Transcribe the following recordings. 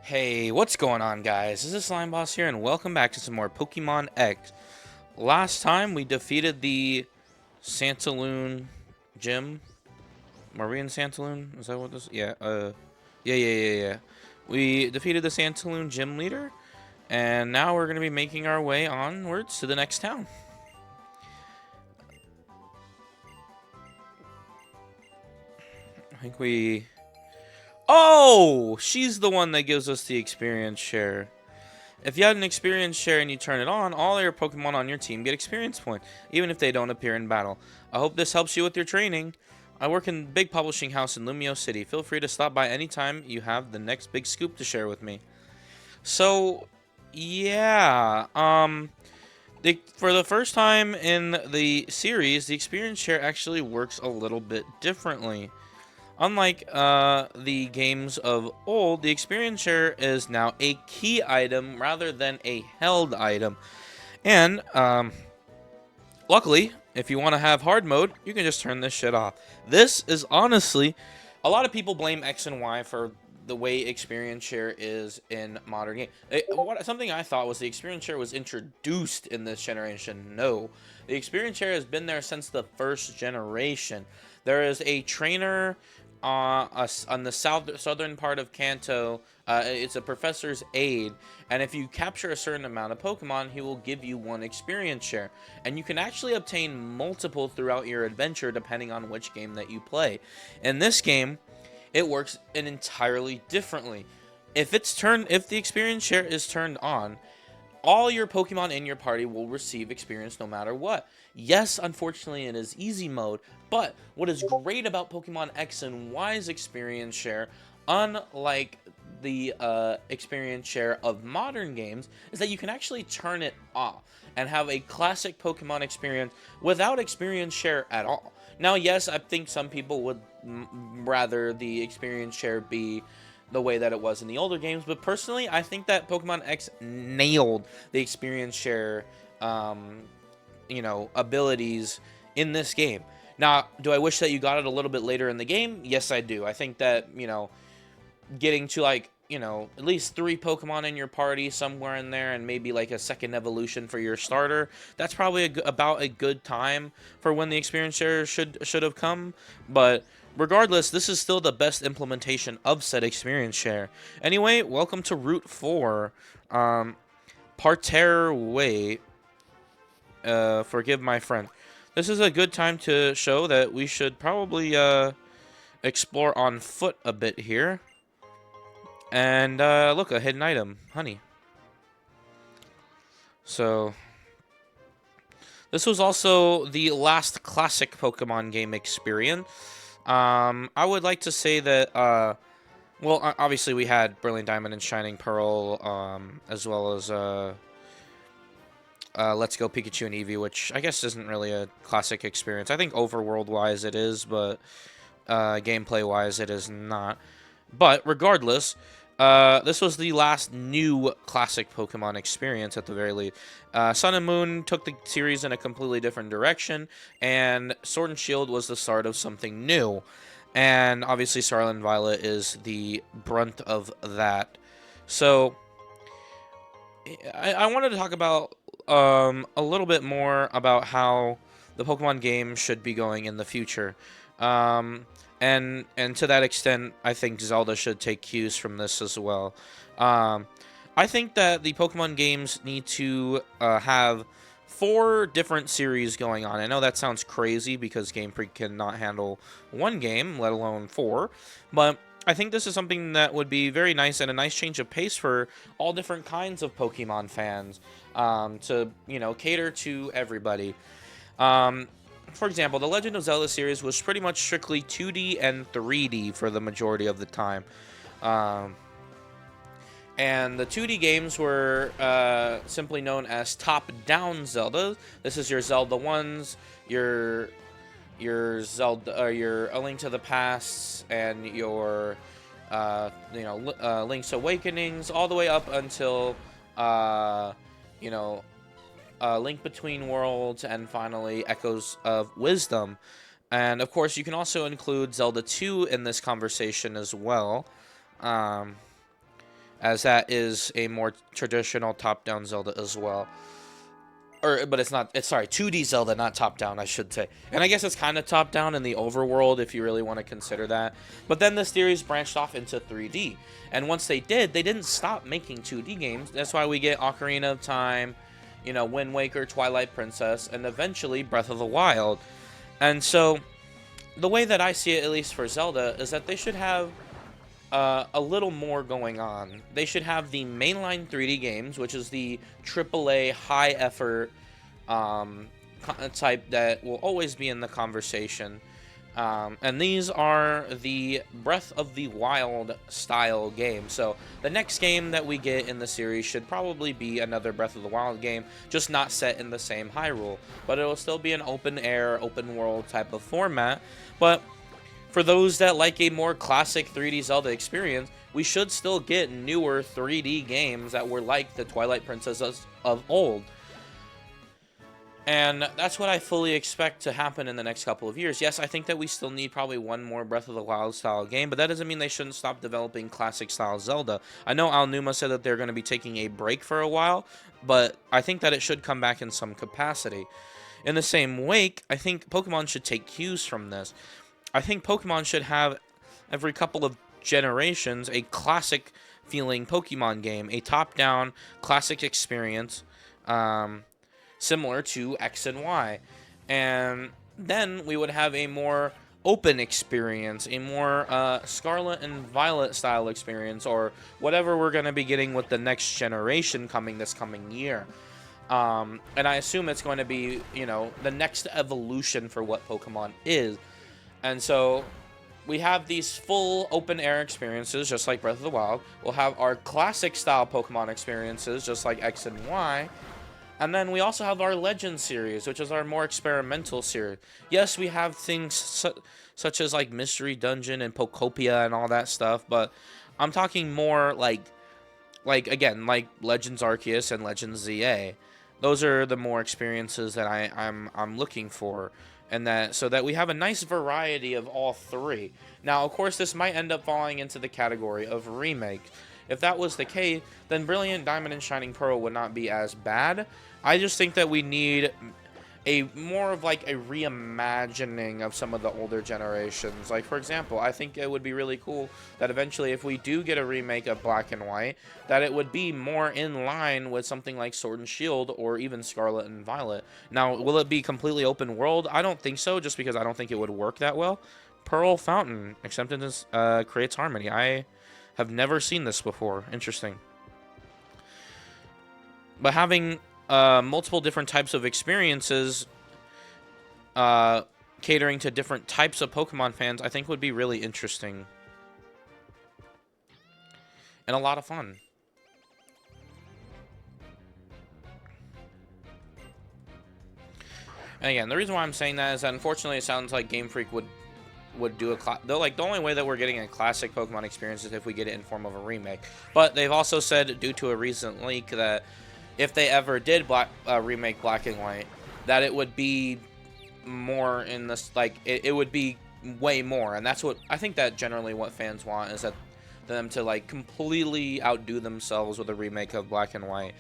Hey, what's going on, guys? This is Slime Boss here, and welcome back to some more Pokemon X. Last time we defeated the Santalune gym. Were we in Santalune? Is that what this? Yeah. Yeah. We defeated the Santalune gym leader, and now we're gonna be making our way onwards to the next town. I think we. Oh, she's the one that gives us the experience share. If you had an experience share and you turn it on, all your Pokemon on your team get experience points, even if they don't appear in battle. I hope this helps you with your training. I work in a big publishing house in Lumiose City. Feel free to stop by anytime you have the next big scoop to share with me. So, yeah, for the first time in the series, the experience share actually works a little bit differently. Unlike the games of old, the experience share is now a key item rather than a held item. And, luckily, if you want to have hard mode, you can just turn this shit off. This is honestly, a lot of people blame X and Y for the way experience share is in modern game. Something I thought was the experience share was introduced in this generation. No, the experience share has been there since the first generation. There is a trainer on the southern part of Kanto. It's a professor's aide, and if you capture a certain amount of Pokemon, he will give you one experience share, and you can actually obtain multiple throughout your adventure depending on which game that you play. In this game, it works entirely differently. If the experience share is turned on, all your Pokemon in your party will receive experience no matter what. Yes, unfortunately, it is easy mode, but what is great about Pokemon X and Y's experience share, unlike the experience share of modern games, is that you can actually turn it off and have a classic Pokemon experience without experience share at all. Now, yes, I think some people would rather the experience share be the way that it was in the older games, but personally, I think that Pokemon X nailed the experience share, abilities in this game. Now, do I wish that you got it a little bit later in the game? Yes, I do. I think that, getting to, like, at least 3 Pokemon in your party somewhere in there and maybe like a second evolution for your starter, that's probably about a good time for when the experience share should have come. But regardless, this is still the best implementation of said experience share. Anyway, welcome to Route 4. Parterre Way. Forgive my friend. This is a good time to show that we should probably explore on foot a bit here. And look, a hidden item, honey. So this was also the last classic Pokemon game experience. I would like to say that, well, obviously we had Brilliant Diamond and Shining Pearl, as well as Let's Go Pikachu and Eevee, which I guess isn't really a classic experience. I think overworld-wise it is, but gameplay-wise it is not. But regardless, this was the last new classic Pokemon experience at the very least. Sun and Moon took the series in a completely different direction, and Sword and Shield was the start of something new. And obviously Scarlet and Violet is the brunt of that. So I wanted to talk about a little bit more about how the Pokemon game should be going in the future. And to that extent, I think Zelda should take cues from this as well. I think that the Pokemon games need to have 4 different series going on. I know that sounds crazy because Game Freak cannot handle 1 game, let alone 4. But I think this is something that would be very nice and a nice change of pace for all different kinds of Pokemon fans, to, cater to everybody. For example, the Legend of Zelda series was pretty much strictly 2D and 3D for the majority of the time. And the 2D games were simply known as top-down Zelda. This is your Zelda 1s, your Zelda, your A Link to the Past, and your Link's Awakenings, all the way up until Link Between Worlds, and finally Echoes of Wisdom. And of course, you can also include Zelda 2 in this conversation as well. as that is a more traditional top-down Zelda as well. But it's not. It's sorry, 2D Zelda, not top-down, I should say. And I guess it's kind of top-down in the overworld if you really want to consider that. But then the series branched off into 3D, and once they did, they didn't stop making 2D games. That's why we get Ocarina of Time, you know, Wind Waker, Twilight Princess, and eventually Breath of the Wild. And so, the way that I see it, at least for Zelda, is that they should have a little more going on. They should have the mainline 3D games, which is the AAA high effort type that will always be in the conversation. And these are the Breath of the Wild style game. So the next game that we get in the series should probably be another Breath of the Wild game, just not set in the same Hyrule. But it will still be an open air, open world type of format. But for those that like a more classic 3D Zelda experience, we should still get newer 3D games that were like the Twilight Princesses of old. And that's what I fully expect to happen in the next couple of years. Yes, I think that we still need probably one more Breath of the Wild style game, but that doesn't mean they shouldn't stop developing classic style Zelda. I know Alnuma said that they're going to be taking a break for a while, but I think that it should come back in some capacity. In the same wake, I think Pokemon should take cues from this. I think Pokemon should have, every couple of generations, a classic feeling Pokemon game, a top-down classic experience, similar to X and Y. And then we would have a more open experience, a more Scarlet and Violet style experience, or whatever we're going to be getting with the next generation coming this coming year. And I assume it's going to be, you know, the next evolution for what Pokemon is. And so we have these full open air experiences, just like Breath of the Wild. We'll have our classic style Pokemon experiences, just like X and Y. And then we also have our Legend series, which is our more experimental series. Yes, we have things such as like Mystery Dungeon and Pokopia and all that stuff, but I'm talking more like again, like Legends Arceus and Legends ZA. Those are the more experiences that I'm looking for. And that so that we have a nice variety of all three. Now, of course, this might end up falling into the category of remake. If that was the case, then Brilliant Diamond and Shining Pearl would not be as bad. I just think that we need a more of like a reimagining of some of the older generations. Like, for example, I think it would be really cool that eventually, if we do get a remake of Black and White, that it would be more in line with something like Sword and Shield or even Scarlet and Violet. Now, will it be completely open world? I don't think so, just because I don't think it would work that well. Pearl Fountain, acceptance creates harmony. I have never seen this before. Interesting. But having multiple different types of experiences catering to different types of Pokemon fans, I think would be really interesting. And a lot of fun. And again, the reason why I'm saying that is that unfortunately it sounds like Game Freak would do the only way that we're getting a classic Pokemon experience is if we get it in form of a remake. But they've also said, due to a recent leak, that if they ever did remake Black and White, that it would be more in this, like, it would be way more. And that's what, I think that generally what fans want is that them to, like, completely outdo themselves with a remake of Black and White.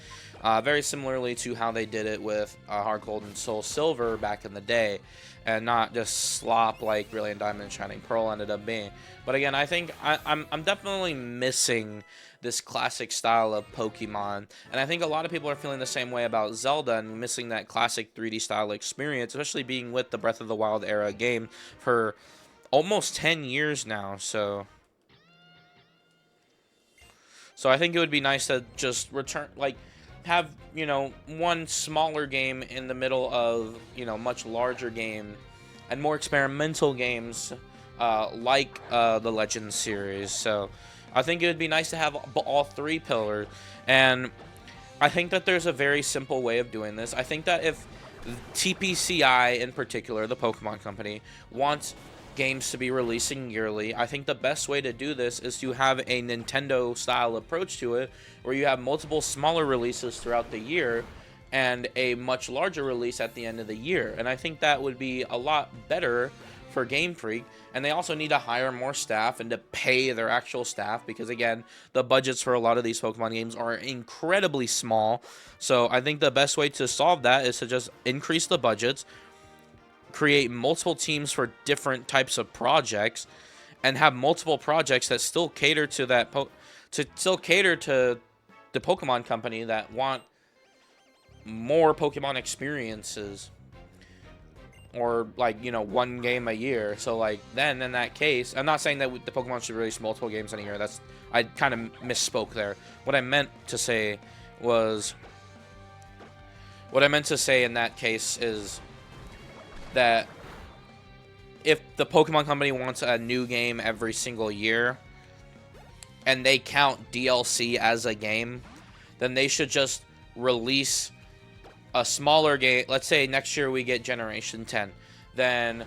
Very similarly to how they did it with Heart Gold and Soul Silver back in the day. And not just slop like Brilliant Diamond and Shining Pearl ended up being. But again, I think I'm definitely missing this classic style of Pokemon. And I think a lot of people are feeling the same way about Zelda and missing that classic 3D style experience, especially being with the Breath of the Wild era game for almost 10 years now. So I think it would be nice to just return, like, have, you know, one smaller game in the middle of, you know, much larger game and more experimental games like the Legends series. So I think it would be nice to have all three pillars. And I think that there's a very simple way of doing this. I think that if TPCI in particular, the Pokemon Company, wants games to be releasing yearly, I think the best way to do this is to have a Nintendo style approach to it, where you have multiple smaller releases throughout the year and a much larger release at the end of the year. And I think that would be a lot better for Game Freak, and they also need to hire more staff and to pay their actual staff, because again, the budgets for a lot of these Pokemon games are incredibly small. So I think the best way to solve that is to just increase the budgets, create multiple teams for different types of projects, and have multiple projects that still cater to that the Pokemon company that want more Pokemon experiences, or like, you know, one game a year. So like, then in that case, I'm not saying that the Pokemon should release multiple games in a year. That's, I kind of misspoke there. What I meant to say in that case is that if the Pokemon company wants a new game every single year and they count DLC as a game, then they should just release a smaller game. Let's say next year we get Generation 10. Then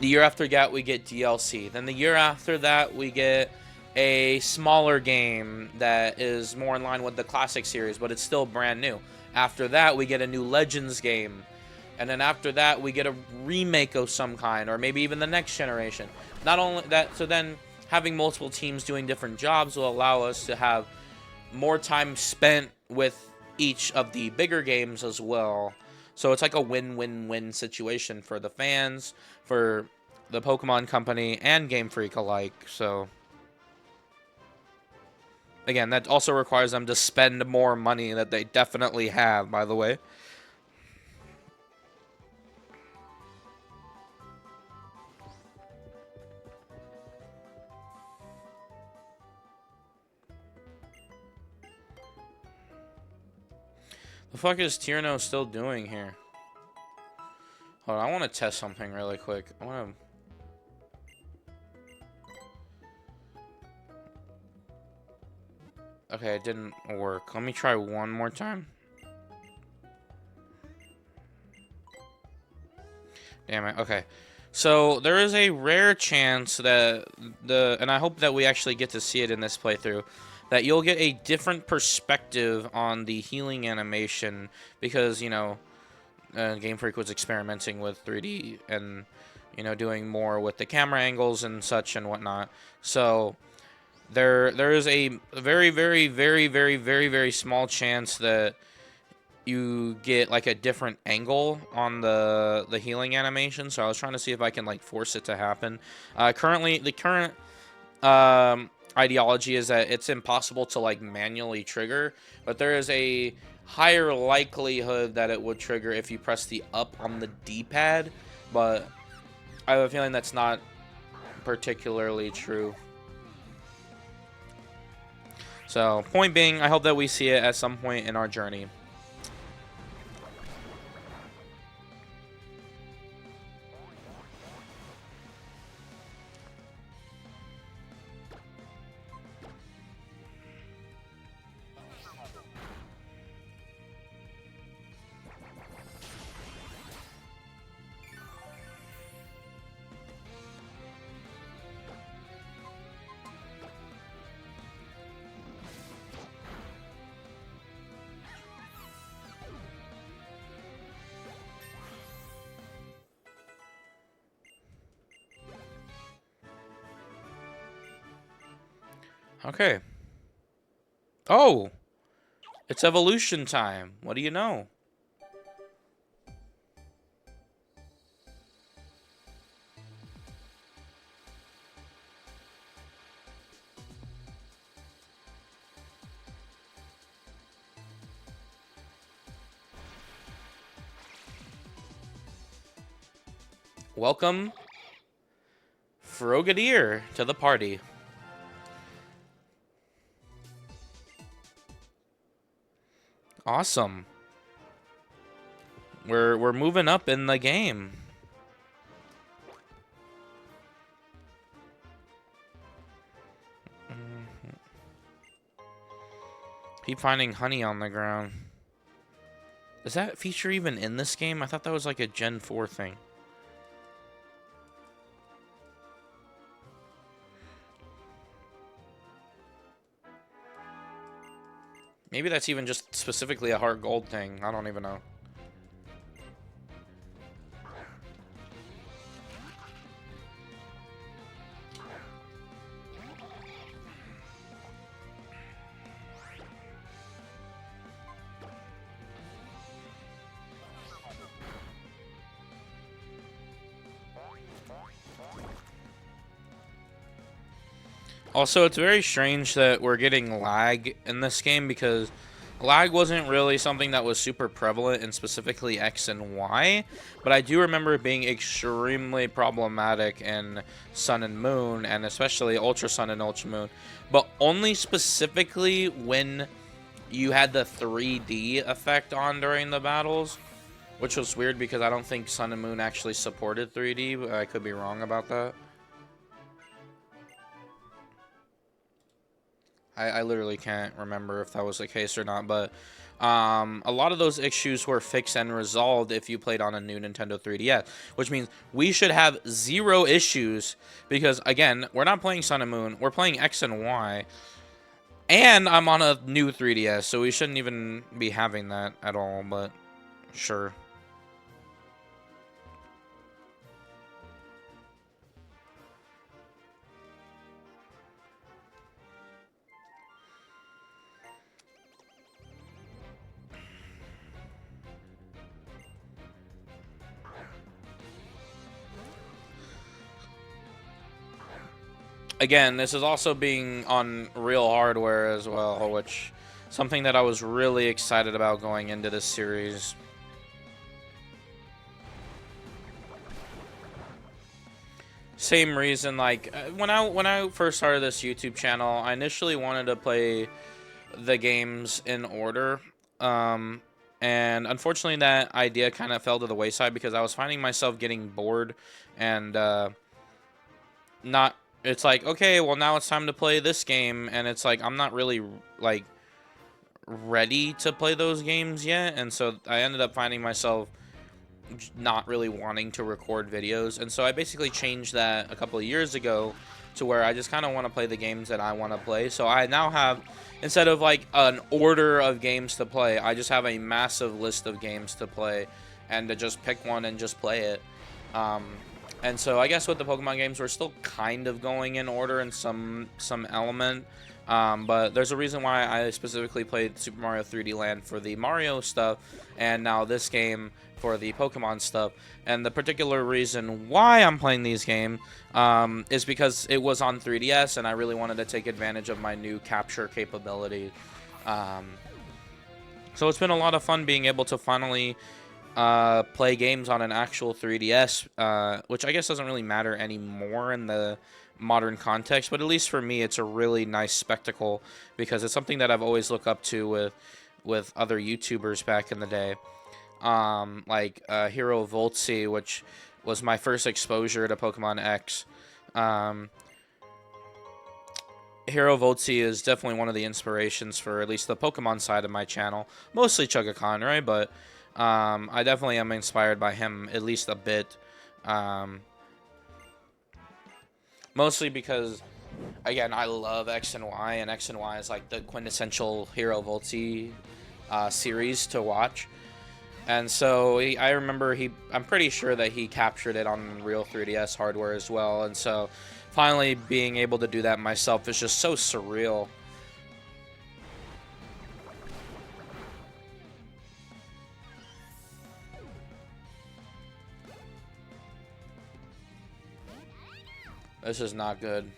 the year after that we get DLC. Then the year after that we get a smaller game that is more in line with the classic series, but it's still brand new. After that we get a new Legends game. And then after that, we get a remake of some kind, or maybe even the next generation. Not only that, so then having multiple teams doing different jobs will allow us to have more time spent with each of the bigger games as well. So it's like a win-win-win situation for the fans, for the Pokemon company, and Game Freak alike. So again, that also requires them to spend more money that they definitely have, by the way. The fuck is Tierno still doing here? Hold on, I want to test something really quick. I want to... Okay, it didn't work. Let me try one more time. Damn it. Okay. So, there is a rare chance that and I hope that we actually get to see it in this playthrough, that you'll get a different perspective on the healing animation, because, you know, Game Freak was experimenting with 3D and, you know, doing more with the camera angles and such and whatnot. So there is a very, very, very, very, very, very small chance that you get like a different angle on the healing animation. So I was trying to see if I can like force it to happen. Currently, the current ideology is that it's impossible to like manually trigger, but there is a higher likelihood that it would trigger if you press the up on the D-pad, but I have a feeling that's not particularly true. So, point being, I hope that we see it at some point in our journey. Okay. Oh! It's evolution time. What do you know? Welcome, Frogadier, to the party. Awesome. We're moving up in the game. Keep finding honey on the ground. Is that feature even in this game? I thought that was like a Gen 4 thing. Maybe that's even just specifically a heart gold thing. I don't even know. Also, it's very strange that we're getting lag in this game because lag wasn't really something that was super prevalent in specifically X and Y, but I do remember it being extremely problematic in Sun and Moon, and especially Ultra Sun and Ultra Moon, but only specifically when you had the 3D effect on during the battles, which was weird because I don't think Sun and Moon actually supported 3D, but I could be wrong about that. I literally can't remember if that was the case or not, but a lot of those issues were fixed and resolved if you played on a new Nintendo 3DS, which means we should have zero issues because, again, we're not playing Sun and Moon, we're playing X and Y, and I'm on a new 3DS, so we shouldn't even be having that at all, but sure. Again, this is also being on real hardware as well, which something that I was really excited about going into this series. Same reason, like when I first started this YouTube channel, I initially wanted to play the games in order. And unfortunately that idea kind of fell to the wayside because I was finding myself getting bored and not it's like, okay, well now it's time to play this game, and it's like I'm not really like ready to play those games yet, and so I ended up finding myself not really wanting to record videos, and so I basically changed that a couple of years ago to where I just kind of want to play the games that I want to play. So I now have, instead of like an order of games to play, I just have a massive list of games to play and to just pick one and just play it. And so I guess with the Pokemon games, we're still kind of going in order in some element. But there's a reason why I specifically played Super Mario 3D Land for the Mario stuff, and now this game for the Pokemon stuff. And the particular reason why I'm playing these games is because it was on 3DS, and I really wanted to take advantage of my new capture capability. So it's been a lot of fun being able to finally play games on an actual 3DS, which I guess doesn't really matter anymore in the modern context, but at least for me it's a really nice spectacle because it's something that I've always looked up to with other YouTubers back in the day, like Hero Voltzy, which was my first exposure to Pokemon X. Hero Voltzy is definitely one of the inspirations for at least the Pokemon side of my channel, mostly Chuggaaconroy, but I definitely am inspired by him at least a bit. Mostly because, again, I love X and Y, and X and Y is like the quintessential Hero Voltzy series to watch. And so I remember I'm pretty sure that he captured it on real 3DS hardware as well. And so finally being able to do that myself is just so surreal. This is not good.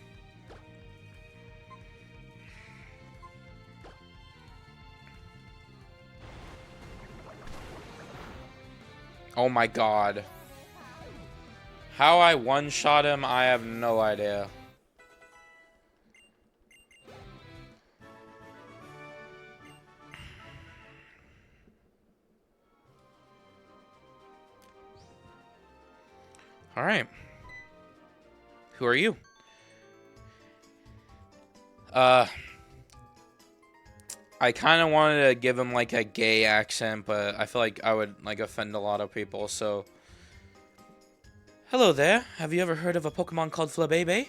Oh my god. How I one-shot him, I have no idea. Alright. Who are you? I kind of wanted to give him like a gay accent, but I feel like I would like offend a lot of people, so. Hello there. Have you ever heard of a Pokemon called Flabébé?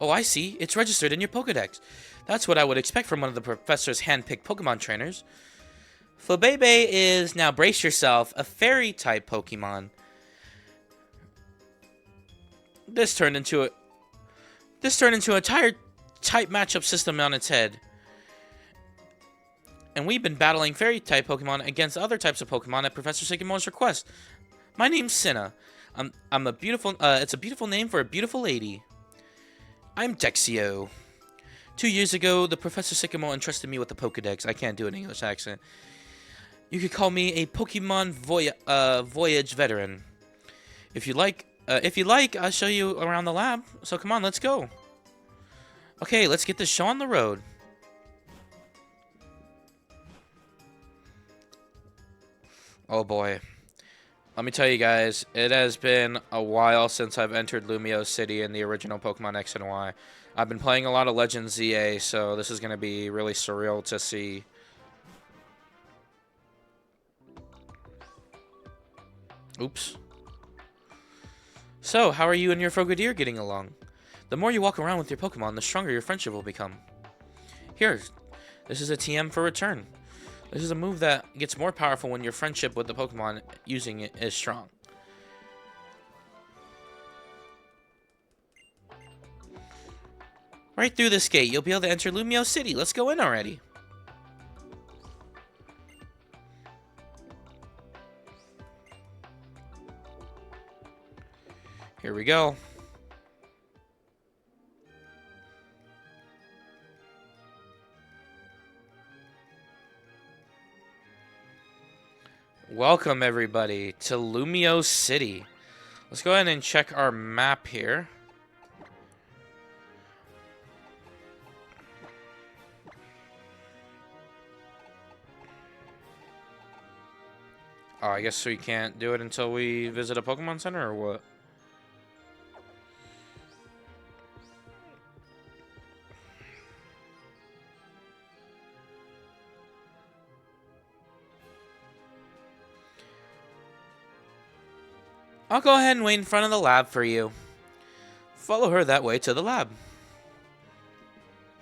Oh, I see. It's registered in your Pokedex. That's what I would expect from one of the professor's hand-picked Pokemon trainers. Flabébé is, now brace yourself, a fairy-type Pokemon. This turned into an entire type matchup system on its head. And we've been battling fairy-type Pokemon against other types of Pokemon at Professor Sigimo's request. My name's Cinna. I'm a beautiful, it's a beautiful name for a beautiful lady. I'm Dexio. 2 years ago, the Professor Sycamore entrusted me with the Pokedex. I can't do an English accent. You could call me a Pokemon voyage veteran. If you like, I'll show you around the lab. So come on, let's go. Okay, let's get this show on the road. Oh boy. Let me tell you guys, it has been a while since I've entered Lumiose City in the original Pokemon X and Y. I've been playing a lot of Legends ZA, so this is going to be really surreal to see. Oops. So, how are you and your Frogadier getting along? The more you walk around with your Pokemon, the stronger your friendship will become. Here, this is a TM for return. This is a move that gets more powerful when your friendship with the Pokemon using it is strong. Right through this gate, you'll be able to enter Lumiose City. Let's go in already. Here we go. Welcome, everybody, to Lumiose City. Let's go ahead and check our map here. Oh, I guess we can't do it until we visit a Pokemon Center, or what? I'll go ahead and wait in front of the lab for you. Follow her that way to the lab.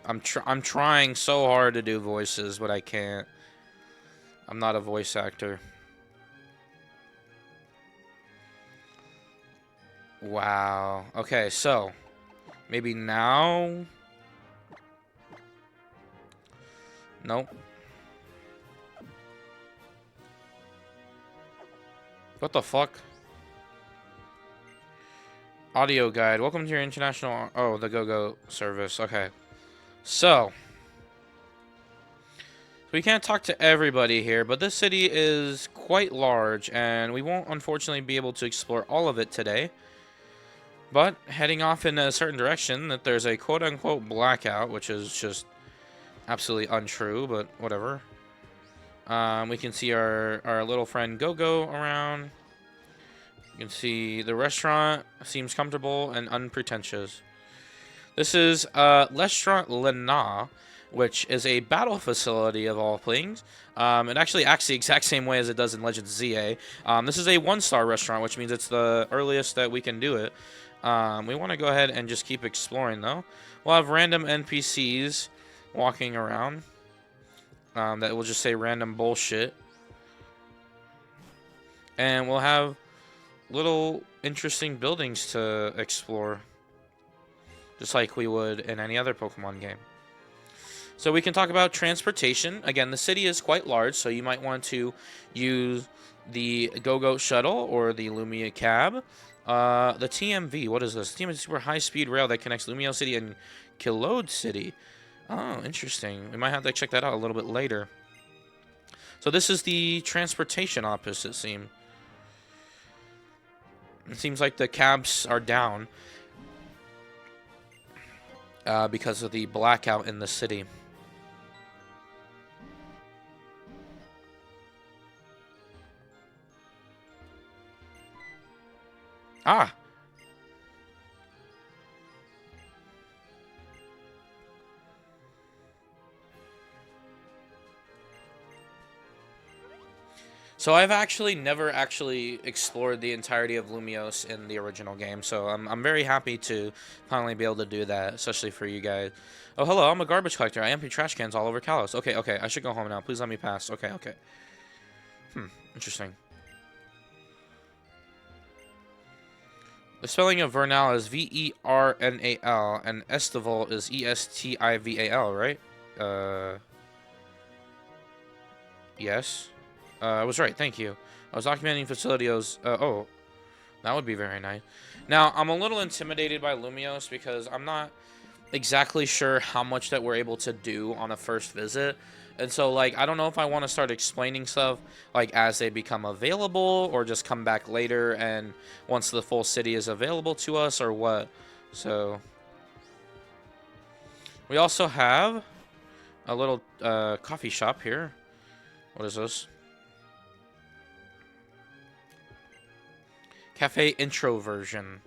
I'm trying so hard to do voices, but I can't. I'm not a voice actor. Wow. Okay, so maybe now. Nope. What the fuck? Audio guide. Welcome to your international... Oh, the go-go service. Okay. So, we can't talk to everybody here, but this city is quite large, and we won't unfortunately be able to explore all of it today. But, heading off in a certain direction, that there's a quote-unquote blackout, which is just absolutely untrue, but whatever. We can see our little friend Go-Go around. You can see the restaurant seems comfortable and unpretentious. This is Restaurant Lena, which is a battle facility of all things. It actually acts the exact same way as it does in Legends ZA. This is a 1-star restaurant, which means it's the earliest that we can do it. We want to go ahead and just keep exploring, though. We'll have random NPCs walking around that will just say random bullshit. And we'll have little interesting buildings to explore, just like we would in any other Pokemon game. So we can talk about transportation. Again, the city is quite large, so you might want to use the Go-Go shuttle or the Lumia cab. The TMV, what is this? TMV super high-speed rail that connects Lumiose City and Kilode City. Oh, interesting. We might have to check that out a little bit later. So this is the transportation office, it seems. It seems like the cabs are down because of the blackout in the city. Ah! So I've actually never explored the entirety of Lumiose in the original game, so I'm very happy to finally be able to do that, especially for you guys. Oh, hello, I'm a garbage collector. I empty trash cans all over Kalos. Okay, I should go home now. Please let me pass. Okay. Interesting. The spelling of Vernal is V-E-R-N-A-L, and Estival is E-S-T-I-V-A-L, right? Yes. I was right, thank you. I was documenting facilities. Oh, that would be very nice. Now, I'm a little intimidated by Lumiose because I'm not exactly sure how much that we're able to do on a first visit. And so, like, I don't know if I want to start explaining stuff, like, as they become available, or just come back later and once the full city is available to us, or what. So, we also have a little coffee shop here. What is this? Cafe intro version.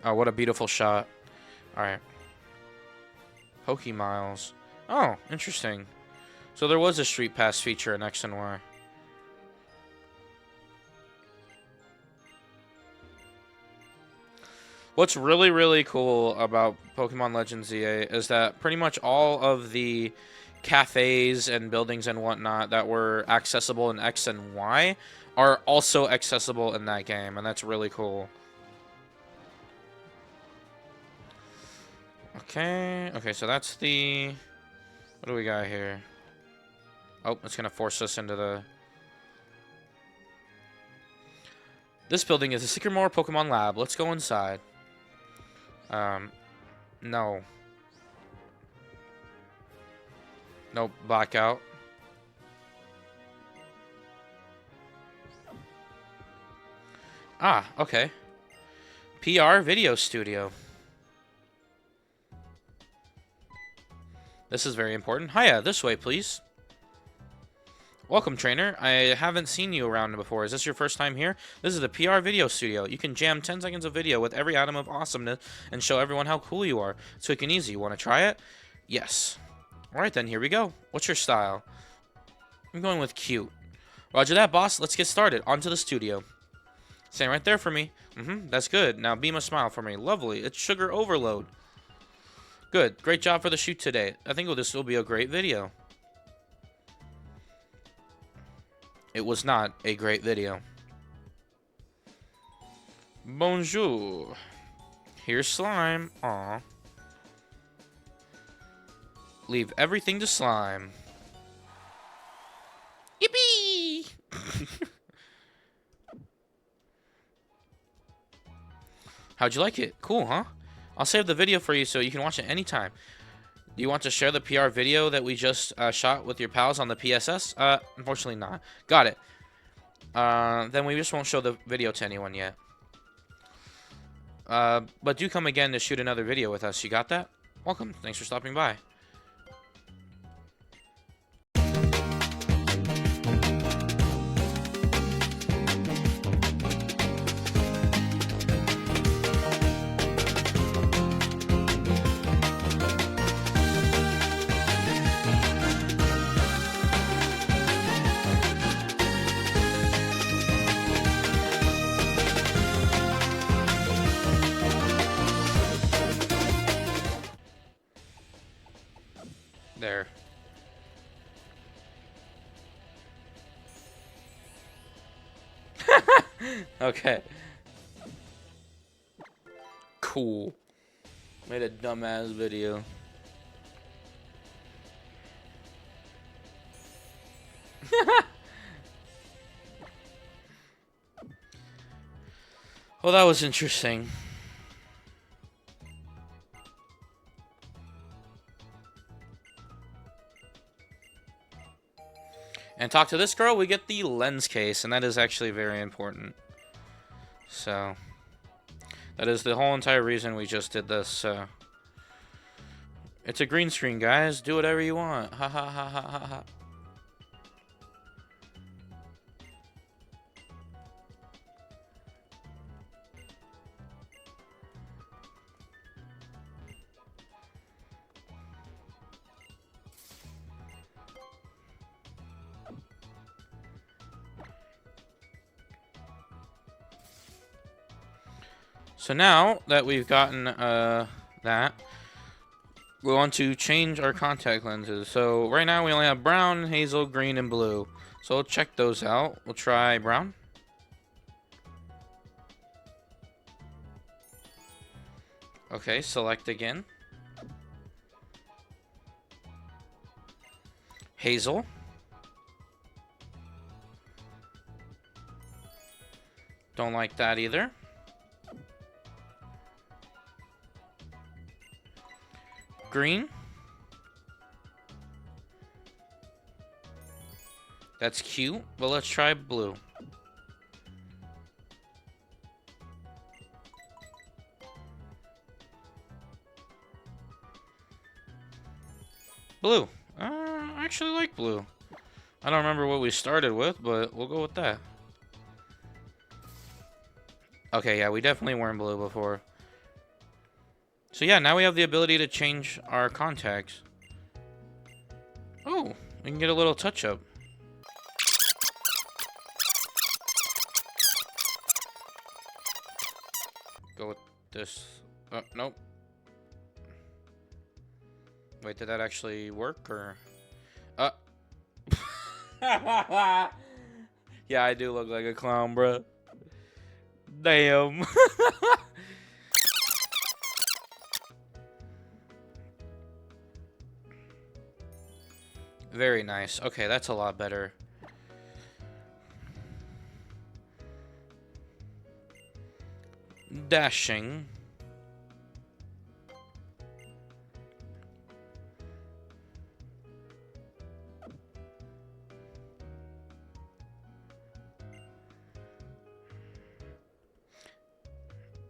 Oh, what a beautiful shot. Alright. Pokemiles. Oh, interesting. So there was a Street Pass feature in X and Y. What's really, really cool about Pokemon Legends ZA is that pretty much all of the cafes and buildings and whatnot that were accessible in X and Y are also accessible in that game, and that's really cool. Okay, so that's the... What do we got here? Oh, it's going to force us into the... This building is the Sycamore Pokemon Lab. Let's go inside. No. Nope, blackout. Ah, okay. PR Video Studio. This is very important. Hiya, this way, please. Welcome, trainer. I haven't seen you around before. Is this your first time here? This is the PR Video Studio. You can jam 10 seconds of video with every atom of awesomeness and show everyone how cool you are. It's quick and easy. You want to try it? Yes. Alright then, here we go. What's your style? I'm going with cute. Roger that, boss. Let's get started. On to the studio. Stand right there for me. That's good. Now beam a smile for me. Lovely. It's sugar overload. Good. Great job for the shoot today. I think this will be a great video. It was not a great video. Bonjour. Here's slime. Aw. Leave everything to slime. Yippee! How'd you like it? Cool, huh? I'll save the video for you so you can watch it anytime. Do you want to share the PR video that we just shot with your pals on the PSS? Unfortunately not. Got it. Then we just won't show the video to anyone yet. But do come again to shoot another video with us. You got that? Welcome. Thanks for stopping by. There. Okay. Cool. Made a dumbass video. Well, that was interesting. And talk to this girl, we get the lens case, and that is actually very important. So, that is the whole entire reason we just did this, so. It's a green screen, guys. Do whatever you want. Ha ha ha ha ha ha. So now that we've gotten that, we want to change our contact lenses. So right now we only have brown, hazel, green, and blue. So we'll check those out. We'll try brown. Okay, select again. Hazel. Don't like that either. Green. That's cute. Well, let's try blue. Blue. I actually like blue. I don't remember what we started with, but we'll go with that. Okay, yeah, we definitely weren't blue before. So yeah, now we have the ability to change our contacts. Oh, we can get a little touch-up. Go with this. Oh, nope. Wait, did that actually work, or? Yeah, I do look like a clown, bruh. Damn. Very nice. Okay, that's a lot better. Dashing.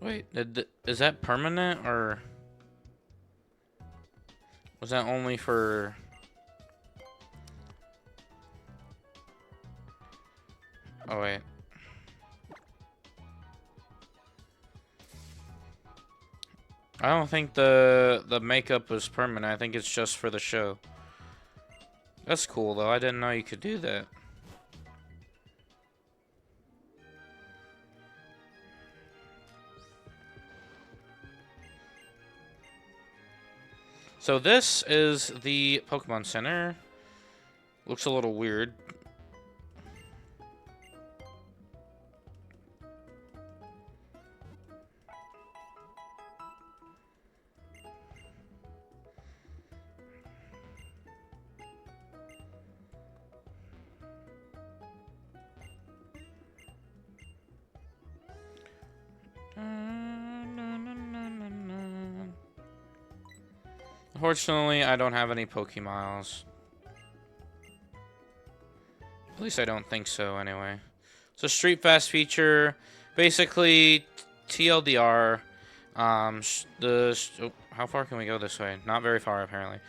Wait, is that permanent, or was that only for... Oh, wait. I don't think the makeup was permanent. I think it's just for the show. That's cool, though. I didn't know you could do that. So this is the Pokemon Center. Looks a little weird. Unfortunately, I don't have any Pokemiles. At least I don't think so, anyway. So, Street Fast feature, basically, TLDR. How far can we go this way? Not very far, apparently.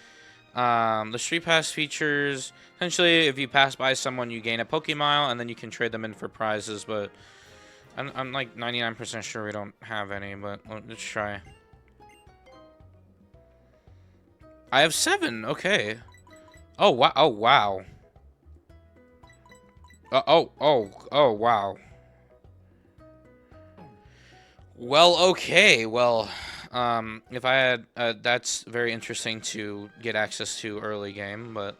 The Street Pass features, essentially, if you pass by someone, you gain a Pokemile, and then you can trade them in for prizes, but I'm like 99% sure we don't have any, but let's try. I have 7. Okay. Oh wow! Oh wow! Oh wow! Well, okay. Well, if I had, that's very interesting to get access to early game, but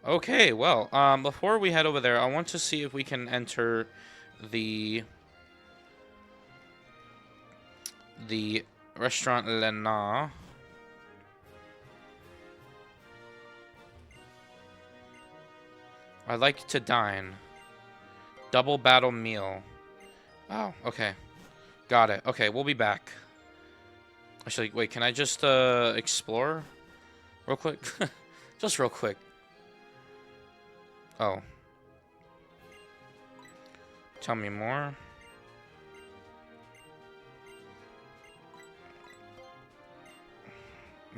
okay. Well, before we head over there, I want to see if we can enter the restaurant Lena. I'd like to dine. Double battle meal. Oh, okay. Got it. Okay, we'll be back. Actually, wait, can I just explore real quick? Just real quick. Oh. Tell me more.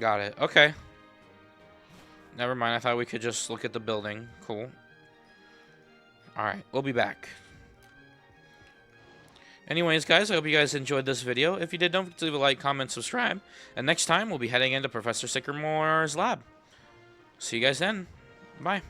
Got it. Okay. Never mind. I thought we could just look at the building. Cool. Alright, we'll be back. Anyways, guys, I hope you guys enjoyed this video. If you did, don't forget to leave a like, comment, subscribe. And next time, we'll be heading into Professor Sycamore's lab. See you guys then. Bye.